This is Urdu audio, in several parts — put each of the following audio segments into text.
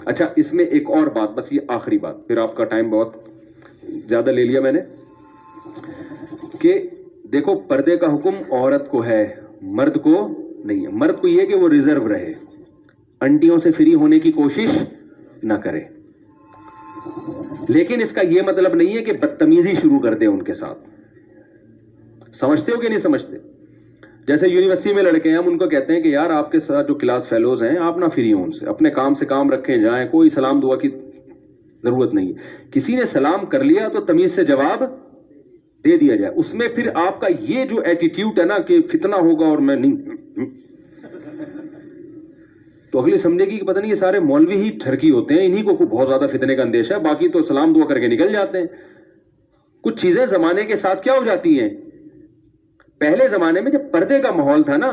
اچھا اس میں ایک اور بات, بس یہ آخری بات, پھر آپ کا ٹائم بہت زیادہ لے لیا میں نے, کہ دیکھو پردے کا حکم عورت کو ہے, مرد کو نہیں ہے. مرد کو یہ کہ وہ ریزرو رہے, انٹیوں سے فری ہونے کی کوشش نہ کرے, لیکن اس کا یہ مطلب نہیں ہے کہ بدتمیزی شروع کر دے ان کے ساتھ. سمجھتے ہو کہ نہیں سمجھتے؟ جیسے یونیورسٹی میں لڑکے ہیں, ہم ان کو کہتے ہیں کہ یار آپ کے ساتھ جو کلاس فیلوز ہیں آپ نہ فری ہوں ان سے, اپنے کام سے کام رکھیں جائیں, کوئی سلام دعا کی ضرورت نہیں ہے. کسی نے سلام کر لیا تو تمیز سے جواب دے دیا جائے. اس میں پھر آپ کا یہ جو ایٹیٹیوڈ ہے نا کہ فتنہ ہوگا اور میں نہیں, تو اگلی سمجھے گی کہ پتہ نہیں یہ سارے مولوی ہی ٹھرکی ہوتے ہیں, انہی کو بہت زیادہ فتنے کا اندیشہ ہے, باقی تو سلام دعا کر کے نکل جاتے ہیں. کچھ چیزیں زمانے کے ساتھ کیا ہو جاتی ہیں. پہلے زمانے میں جب پردے کا ماحول تھا نا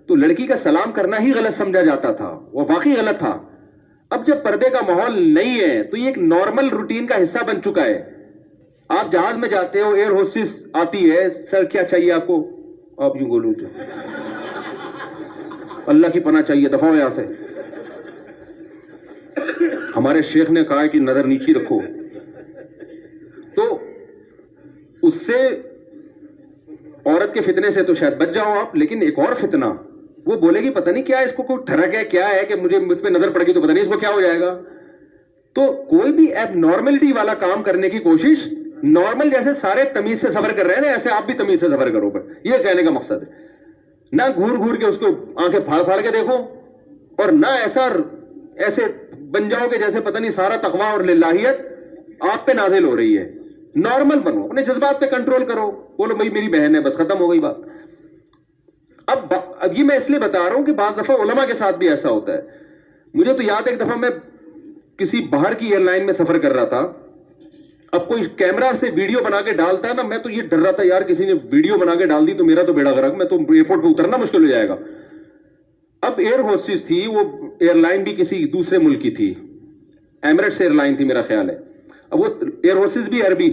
تو لڑکی کا سلام کرنا ہی غلط سمجھا جاتا تھا, وہ واقعی غلط تھا. اب جب پردے کا ماحول نہیں ہے تو یہ ایک نارمل روٹین کا حصہ بن چکا ہے. آپ جہاز میں جاتے ہو, ایئر ہوسٹس آتی ہے, سر کیا چاہیے آپ کو, آپ یوں بولو اللہ کی پناہ چاہیے, دفعہ ہو یہاں سے, ہمارے شیخ نے کہا ہے کہ نظر نیچی رکھو. تو اس سے عورت کے فتنے سے تو شاید بچ جاؤ آپ, لیکن ایک اور فتنہ, وہ بولے گی پتہ نہیں کیا اس کو کوئی ٹھڑک ہے, کیا ہے کہ مجھ پہ نظر پڑ گئی تو پتہ نہیں اس کو کیا ہو جائے گا. تو کوئی بھی ایب نارملٹی والا کام کرنے کی کوشش, نارمل جیسے سارے تمیز سے سفر کر رہے ہیں نا ایسے آپ بھی تمیز سے سفر کرو. پر یہ کہنے کا مقصد ہے, نہ گھور گھور کے اس کو آنکھیں پھاڑ پھاڑ کے دیکھو, اور نہ ایسے بن جاؤ کہ جیسے پتہ نہیں سارا تقویٰ اور للہیت آپ پہ نازل ہو رہی ہے. نارمل بنو, اپنے جذبات پہ کنٹرول کرو, بولو بھائی میری بہن ہے, بس ختم ہو گئی بات. اب یہ میں اس لیے بتا رہا ہوں کہ بعض دفعہ علماء کے ساتھ بھی ایسا ہوتا ہے. مجھے تو یاد ہے ایک دفعہ میں کسی باہر کی ایئر لائن میں سفر کر رہا تھا. اب کوئی کیمرہ سے ویڈیو بنا کے ڈالتا ہے نا, میں تو یہ ڈر رہا تھا یار کسی نے ویڈیو بنا کے ڈال دی تو میرا تو بیڑا غرق, میں تو ایئرپورٹ پہ اترنا مشکل ہو جائے گا. اب ایئر ہوسٹس تھی, وہ ایئر لائن بھی کسی دوسرے ملک کی تھی, ایمریٹس ایئر لائن تھی میرا خیال ہے. اب وہ ایئر ہوسٹس بھی عربی,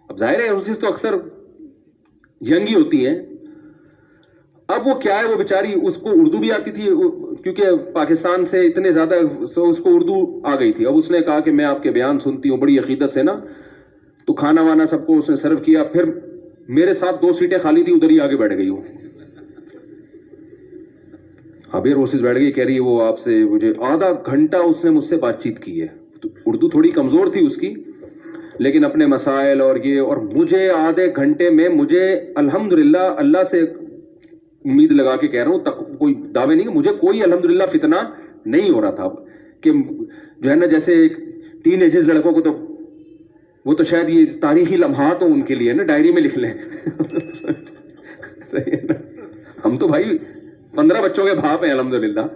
اب ظاہر ہے ایئر ہوسٹس تو اکثر ینگ ہی ہوتی ہیں. اب وہ کیا ہے, وہ بیچاری, اس کو اردو بھی آتی تھی کیونکہ پاکستان سے اتنے زیادہ اس کو اردو آ گئی تھی. اب اس نے کہا کہ میں آپ کے بیان سنتی ہوں بڑی عقیدت سے نا, تو کھانا وانا سب کو اس نے سرو کیا. پھر میرے ساتھ 2 سیٹیں خالی تھی, ادھر ہی آگے بیٹھ گئی ہوں. اب ایئر ہوسٹس بیٹھ گئی, کہہ رہی ہے وہ آپ سے مجھے آدھا گھنٹہ اس نے مجھ سے بات چیت کی ہے. تو اردو تھوڑی کمزور تھی اس کی, لیکن اپنے مسائل اور یہ, اور مجھے آدھے گھنٹے میں, مجھے الحمدللہ اللہ سے امید لگا کے کہہ رہا ہوں, کوئی دعوے نہیں, کہ مجھے کوئی الحمدللہ فتنہ نہیں ہو رہا تھا. کہ جو ہے نا جیسے ٹین ایجز لڑکوں کو تو وہ تو شاید یہ تاریخی لمحات ہوں ان کے لیے نا, ڈائری میں لکھ لیں. ہم تو بھائی 15 بچوں کے باپ ہیں الحمدللہ,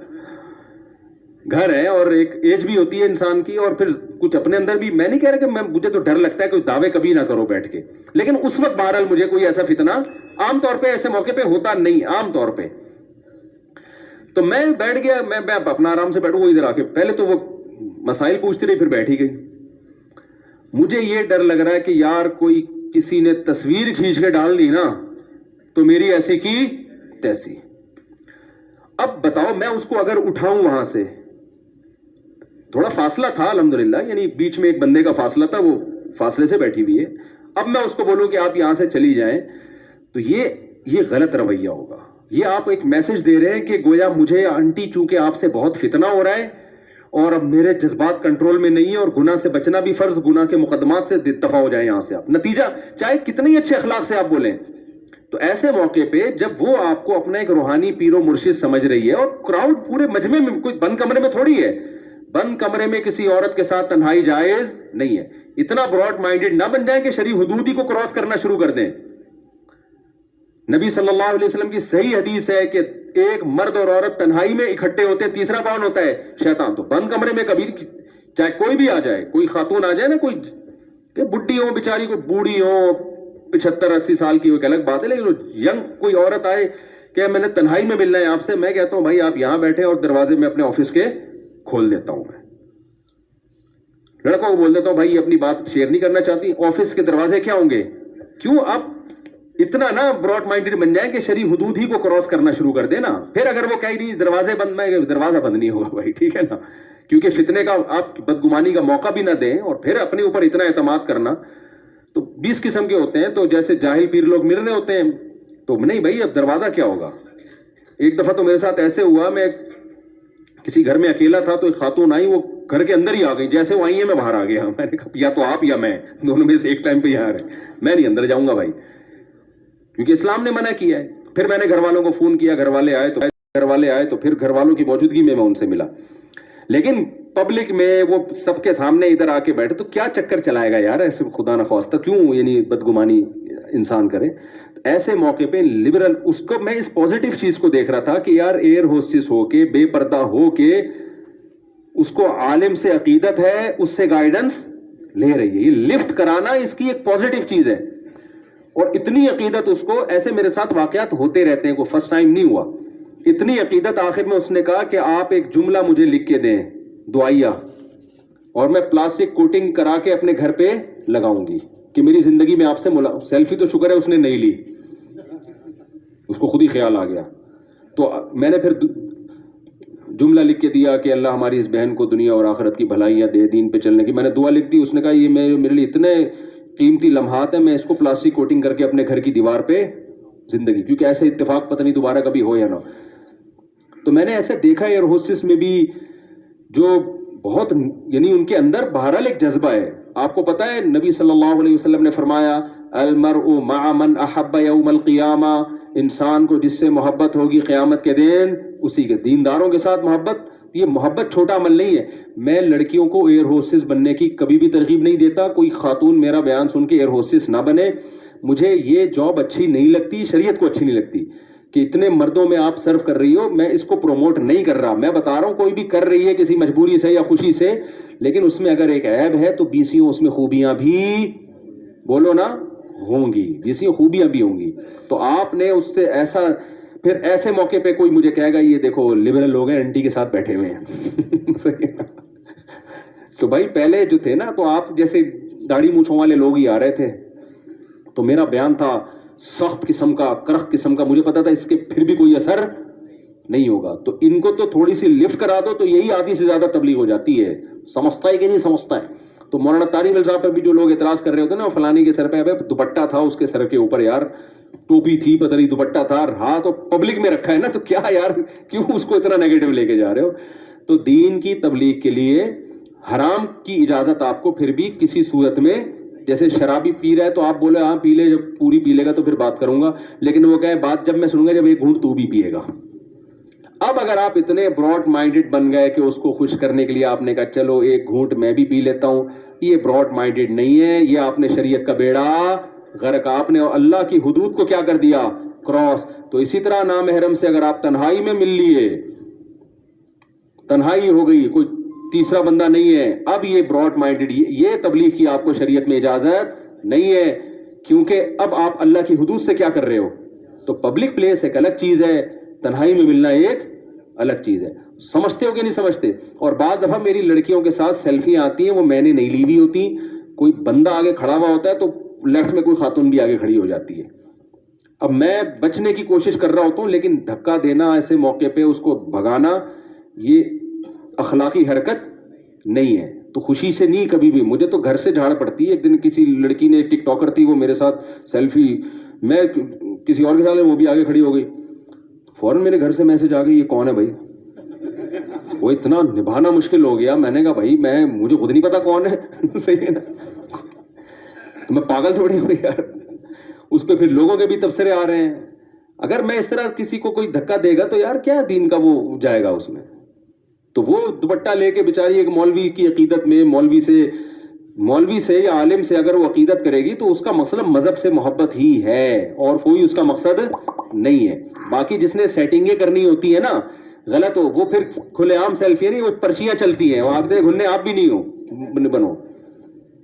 گھر ہے اور ایک ایج بھی ہوتی ہے انسان کی, اور پھر کچھ اپنے اندر بھی. میں نہیں کہہ رہا کہ مجھے تو ڈر لگتا ہے کہ دعوے کبھی نہ کرو بیٹھ کے, لیکن اس وقت بہرحال مجھے کوئی ایسا فتنہ عام طور پہ ایسے موقع پہ ہوتا نہیں عام طور پہ. تو میں بیٹھ گیا, میں اپنا آرام سے بیٹھوں, وہ ادھر آ کے پہلے تو وہ مسائل پوچھتی رہی, پھر بیٹھ ہی گئی. مجھے یہ ڈر لگ رہا ہے کہ یار کوئی کسی نے تصویر کھینچ کے ڈال دی نا تو میری ایسی کی تیسی. اب بتاؤ میں اس کو اگر اٹھاؤں وہاں سے, تھوڑا فاصلہ تھا الحمدللہ, یعنی بیچ میں ایک بندے کا فاصلہ تھا, وہ فاصلے سے بیٹھی ہوئی ہے. اب میں اس کو بولوں کہ آپ یہاں سے چلی جائیں تو یہ غلط رویہ ہوگا. یہ آپ ایک میسج دے رہے ہیں کہ گویا مجھے آنٹی چونکہ آپ سے بہت فتنہ ہو رہا ہے اور اب میرے جذبات کنٹرول میں نہیں ہے, اور گناہ سے بچنا بھی فرض, گناہ کے مقدمات سے دفع ہو جائیں یہاں سے آپ. نتیجہ چاہے کتنے ہی اچھے اخلاق سے آپ بولیں, تو ایسے موقع پہ جب وہ آپ کو اپنا ایک روحانی پیر و مرشد سمجھ رہی ہے, اور کراؤڈ پورے مجمع میں, کوئی بند کمرے میں تھوڑی ہے, بند کمرے میں کسی عورت کے ساتھ تنہائی جائز نہیں ہے. اتنا براڈ مائنڈڈ نہ بن جائیں کہ شرعی حدود ہی کو کراس کرنا شروع کر دیں. نبی صلی اللہ علیہ وسلم کی صحیح حدیث ہے کہ ایک مرد اور عورت تنہائی میں اکٹھے ہوتے ہیں, تیسرا کون ہوتا ہے؟ شیطان. تو بند کمرے میں کبھی, چاہے کوئی بھی آ جائے, کوئی خاتون آ جائے نا, کوئی کہ بڈھی ہو بیچاری, کوئی بوڑھی ہو 75-80 سال کی, وہ ایک الگ بات ہے, لیکن ینگ کوئی عورت آئے کہ میں نے تنہائی میں ملنا ہے آپ سے, میں کہتا ہوں بھائی آپ یہاں بیٹھے اور دروازے میں اپنے آفس کے کھول دیتا ہوں. میں لڑکوں کو بول دیتا ہوں بھائی اپنی بات شیئر نہیں کرنا چاہتی, آفس کے دروازے کیا ہوں گے, کیوں آپ اتنا نا براڈ مائنڈڈ بن جائیں کہ شرعی حدود ہی کو کراس کرنا شروع کر دے نا. پھر اگر وہ کہیں نہیں دروازے بند, میں دروازہ بند نہیں ہوگا بھائی, ٹھیک ہے نا, کیونکہ فتنے کا آپ بدگمانی کا موقع بھی نہ دیں اور پھر اپنے اوپر اتنا اعتماد کرنا. تو 20 قسم کے ہوتے ہیں. تو جیسے جاہل پیر لوگ مل رہے ہوتے ہیں تو نہیں بھائی اب دروازہ کیا ہوگا. ایک دفعہ تو میرے ساتھ ایسے ہوا, میں کسی گھر میں اکیلا تھا تو ایک خاتون آئی, وہ گھر کے اندر ہی آ گئی, جیسے وہ آئی ہیں میں باہر آ گیا. میں نے کہا یا تو آپ یا میں, دونوں میں سے ایک ٹائم پہ یہاں رہے, میں نہیں اندر جاؤں گا بھائی, کیونکہ اسلام نے منع کیا ہے. پھر میں نے گھر والوں کو فون کیا, گھر والے آئے تو پھر گھر والوں کی موجودگی میں ان سے ملا. لیکن پبلک میں وہ سب کے سامنے ادھر آ کے بیٹھے تو کیا چکر چلائے گا یار, ایسے خدا نخواستہ کیوں یعنی بدگمانی انسان کرے. ایسے موقع پہ لبرل, اس کو میں اس پازیٹیو چیز کو دیکھ رہا تھا کہ یار ایئر ہوسٹس ہو کے, بے پردہ ہو کے, اس کو عالم سے عقیدت ہے, اس سے گائیڈنس لے رہی ہے. یہ لفٹ کرانا اس کی ایک پازیٹیو چیز ہے, اور اتنی عقیدت اس کو. ایسے میرے ساتھ واقعات ہوتے رہتے ہیں, کوئی فرسٹ ٹائم نہیں ہوا. اتنی عقیدت, آخر میں اس نے کہا کہ آپ ایک جملہ مجھے لکھ کے دیں دعائیہ, اور میں پلاسٹک کوٹنگ کرا کے اپنے گھر پہ لگاؤں گی کہ میری زندگی میں آپ سے سیلفی تو شکر ہے اس نے نہیں لی, اس کو خود ہی خیال آ گیا. تو میں نے پھر جملہ لکھ کے دیا کہ اللہ ہماری اس بہن کو دنیا اور آخرت کی بھلائیاں دے, دین پہ چلنے کی. میں نے دعا لکھ دی. اس نے کہا یہ میرے لیے اتنے قیمتی لمحات ہیں, میں اس کو پلاسٹک کوٹنگ کر کے اپنے گھر کی دیوار پہ زندگی, کیونکہ ایسے اتفاق پتہ نہیں دوبارہ کبھی ہو یا نہ. تو میں نے ایسے دیکھا ایئر ہوسٹس میں بھی جو بہت یعنی ان کے اندر بہرحال ایک جذبہ ہے. آپ کو پتہ ہے نبی صلی اللہ علیہ وسلم نے فرمایا المرء مع من احب یوم القیامہ, انسان کو جس سے محبت ہوگی قیامت کے دن اسی کے. دینداروں کے ساتھ محبت, یہ محبت چھوٹا عمل نہیں ہے. میں لڑکیوں کو ایئر ہوسٹس بننے کی کبھی بھی ترغیب نہیں دیتا. کوئی خاتون میرا بیان سن کے ایئر ہوسٹس نہ بنے. مجھے یہ جاب اچھی نہیں لگتی, شریعت کو اچھی نہیں لگتی کہ اتنے مردوں میں آپ سرو کر رہی ہو. میں اس کو پروموٹ نہیں کر رہا, میں بتا رہا ہوں کوئی بھی کر رہی ہے کسی مجبوری سے یا خوشی سے, لیکن اس میں اگر ایک عیب ہے تو 20 اس میں خوبیاں بھی بولو نا ہوں گی, 20 خوبیاں بھی ہوں گی. تو آپ نے اس سے ایسا, پھر ایسے موقع پہ کوئی مجھے کہے گا یہ دیکھو لبرل لوگ ہیں انٹی کے ساتھ بیٹھے ہوئے ہیں. تو بھائی پہلے جو تھے نا, تو آپ جیسے داڑھی مونچھوں والے لوگ ہی آ رہے تھے, تو میرا بیان تھا سخت قسم کا, کرخت قسم کا. مجھے پتا تھا اس کے پھر بھی کوئی اثر نہیں ہوگا, تو ان کو تو تھوڑی سی لفٹ کرا دو تو یہی آدھی سے زیادہ تبلیغ ہو جاتی ہے. سمجھتا ہے کہ نہیں سمجھتا ہے. تو مولانا طارق الزام پہ بھی جو لوگ اعتراض کر رہے ہوتے ہیں نا, فلانی کے سر پہ دوپٹہ تھا اس کے سر کے اوپر, یار ٹوپی تھی پتہ نہیں دوپٹہ تھا, رہا تو پبلک میں رکھا ہے نا, تو کیا یار کیوں اس کو اتنا نیگیٹو لے کے جا رہے ہو. تو دین کی تبلیغ کے لیے حرام کی اجازت آپ کو پھر بھی کسی صورت میں, جیسے شرابی پی رہا ہے تو آپ بولے ہاں پی لے, جب پوری پی لے گا تو پھر بات کروں گا, لیکن وہ کہے بات جب میں سنوں گا جب ایک گھونٹ تو بھی پیے گا. اب اگر آپ اتنے براڈ مائنڈڈ بن گئے کہ اس کو خوش کرنے کے لیے آپ نے کہا چلو ایک گھونٹ میں بھی پی لیتا ہوں, یہ براڈ مائنڈڈ نہیں ہے, یہ آپ نے شریعت کا بیڑا غرق, آپ نے اللہ کی حدود کو کیا کر دیا, کراس. تو اسی طرح نامحرم سے اگر آپ تنہائی میں مل لیے, تنہائی ہو گئی, کوئی تیسرا بندہ نہیں ہے, اب یہ براڈ مائنڈڈ, یہ تبلیغ کی آپ کو شریعت میں اجازت نہیں ہے, کیونکہ اب آپ اللہ کی حدود سے کیا کر رہے ہو. تو پبلک پلیس ایک الگ چیز ہے, تنہائی میں ملنا ایک الگ چیز ہے. سمجھتے ہو کہ نہیں سمجھتے. اور بعض دفعہ میری لڑکیوں کے ساتھ سیلفی آتی ہیں, وہ میں نے نہیں لی ہوئی ہوتی, کوئی بندہ آگے کھڑا ہوا ہوتا ہے تو لیفٹ میں کوئی خاتون بھی آگے کھڑی ہو جاتی ہے. اب میں بچنے کی کوشش کر رہا ہوتا ہوں, لیکن دھکا دینا ایسے موقع پہ, اس کو بھگانا, یہ اخلاقی حرکت نہیں ہے. تو خوشی سے نہیں کبھی بھی, مجھے تو گھر سے جھاڑ پڑتی ہے. ایک دن کسی لڑکی نے, ٹک ٹاکر تھی وہ, میرے ساتھ سیلفی, میں کسی اور کے ساتھ, وہ بھی آگے کھڑی ہو گئی, فوراً میرے گھر سے میسج آ گئی یہ کون ہے بھائی. وہ اتنا نبھانا مشکل ہو گیا, میں نے کہا بھائی مجھے خود نہیں پتا کون ہے. صحیح ہے نا, تو میں پاگل تھوڑی ہوں یار. اس پہ پھر لوگوں کے بھی تبصرے آ رہے ہیں. اگر میں اس طرح کسی کو کوئی دھکا دے گا تو یار کیا دین کا وہ جائے گا اس میں. تو وہ دوپٹہ لے کے بیچاری ایک مولوی کی عقیدت میں, مولوی سے یا عالم سے اگر وہ عقیدت کرے گی تو اس کا مطلب مذہب سے محبت ہی ہے, اور کوئی اس کا مقصد نہیں ہے. باقی جس نے سیٹنگیں کرنی ہوتی ہے نا غلط ہو, وہ پھر کھلے عام سیلفی نہیں, وہ پرچیاں چلتی ہیں, وہ آپ گھننے آپ بھی نہیں ہو بنو.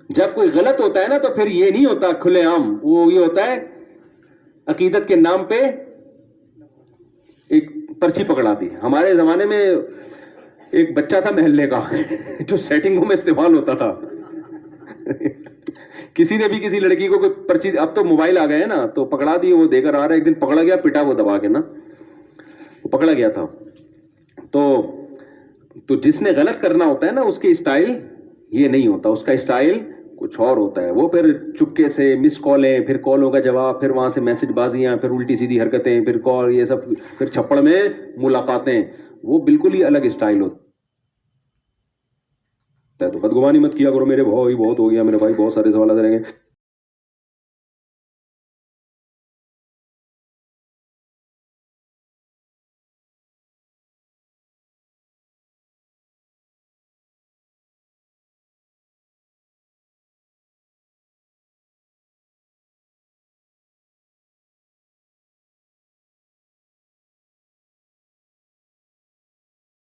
جب کوئی غلط ہوتا ہے نا تو پھر یہ نہیں ہوتا کھلے عام, وہ یہ ہوتا ہے عقیدت کے نام پہ ایک پرچی پکڑا دی. ہمارے زمانے میں ایک بچہ تھا محلے کا جو سیٹنگوں میں استعمال ہوتا تھا. کسی نے بھی کسی لڑکی کو کوئی پرچی, اب تو موبائل آ گئے ہیں نا, تو پکڑا دی, وہ دے کر آ رہا ہے. ایک دن پکڑا گیا, پٹا وہ دبا کے نا, وہ پکڑا گیا تھا. تو تو جس نے غلط کرنا ہوتا ہے نا اس کے اسٹائل یہ نہیں ہوتا, اس کا اسٹائل کچھ اور ہوتا ہے. وہ پھر چپکے سے مس کالیں, پھر کالوں کا جواب, پھر وہاں سے میسج بازیاں, پھر الٹی سیدھی حرکتیں, پھر کال, یہ سب, پھر چھپڑ میں ملاقاتیں, وہ بالکل ہی الگ اسٹائل ہوتا ہے. تو بدگمانی مت کیا کرو میرے بھائی, بہت ہو گیا میرے بھائی, بہت سارے سوالات رہیں گے.